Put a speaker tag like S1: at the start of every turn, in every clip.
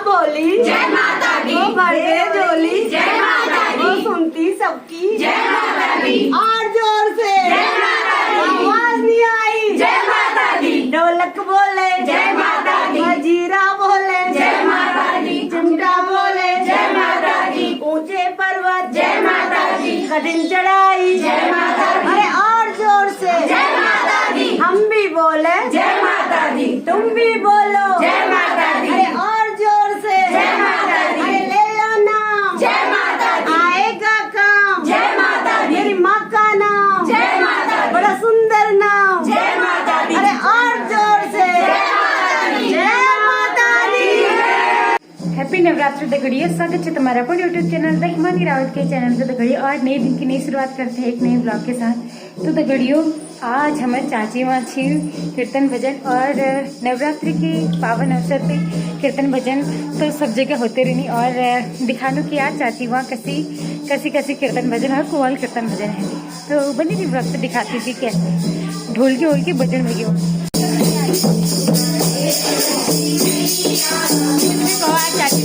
S1: बोली,
S2: जय माता दी,
S1: वो भर दे झोली,
S2: जय माता दी,
S1: वो सुनती सबकी,
S2: जय माता दी,
S1: और जोर से
S2: जय माता दी,
S1: आवाज नहीं आई,
S2: जय माता दी,
S1: ढोलक बोले,
S2: जय माता दी,
S1: मजीरा बोले,
S2: जय माता दी,
S1: चिमटा बोले,
S2: जय माता दी,
S1: ऊंचे पर्वत,
S2: जय माता दी,
S1: कठिन चढ़ाई,
S2: जय माता दी,
S1: अरे और जोर से
S2: जय माता दी,
S1: हम भी बोले,
S2: जय माता दी,
S1: तुम भी बोलो,
S2: जय माता दी,
S1: अरे और जोर से
S2: जय माता दी,
S1: अरे ले लो नाम,
S2: जय माता दी,
S1: आएगा काम,
S2: जय माता दी,
S1: मेरी माँ का नाम,
S2: जय माता दी,
S1: बड़ा सुंदर नाम,
S2: जय माता दी,
S1: अरे और जोर से
S2: जय माता दी,
S1: जय माता दी।
S3: हैप्पी नवरात्र दगड़ियों, स्वागत है तुम्हारा अपने YouTube channel the Himani Rawat के चैनल पे दगड़ियों। और नए दिन की नई शुरुआत करते हैं एक नए ब्लॉग के साथ। तो दगड़ियों, आज हमारे चाची माँ छी कीर्तन भजन और नवरात्रि के पावन अवसर पे कीर्तन भजन तो सब जगह होते रहनी और दिखानो कि आज चाची माँ कैसी कीर्तन भजन और कुआल कीर्तन भजन है। तो बनी थी ब्लॉग पे दिखाती थी कैसे ढोल के भजन भजो। चाची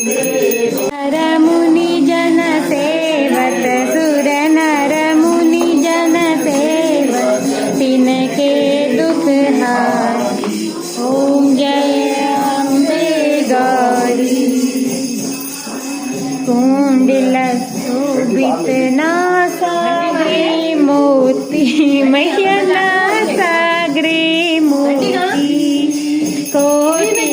S3: नर मुनि जन सेवत सुर नर मुनि जन सेवत तिनके दुख हारी ओम जय अम्बे गौरी कुंडल शोभित नासाग्रे मोती मैया नासाग्रे मोती कोटि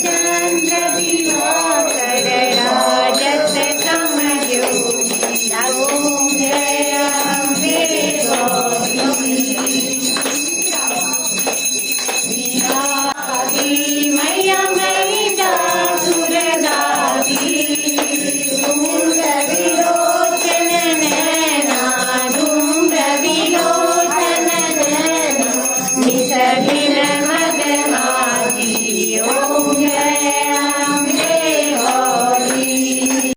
S3: चंद्र दिवाकर राजत समयोगी ओम जय अम्बे गौरी मैया मैया सुरदादी धूम्र विलोचन नैना धूम्र विलोचन नैना निसलिन मदमाती ओम जय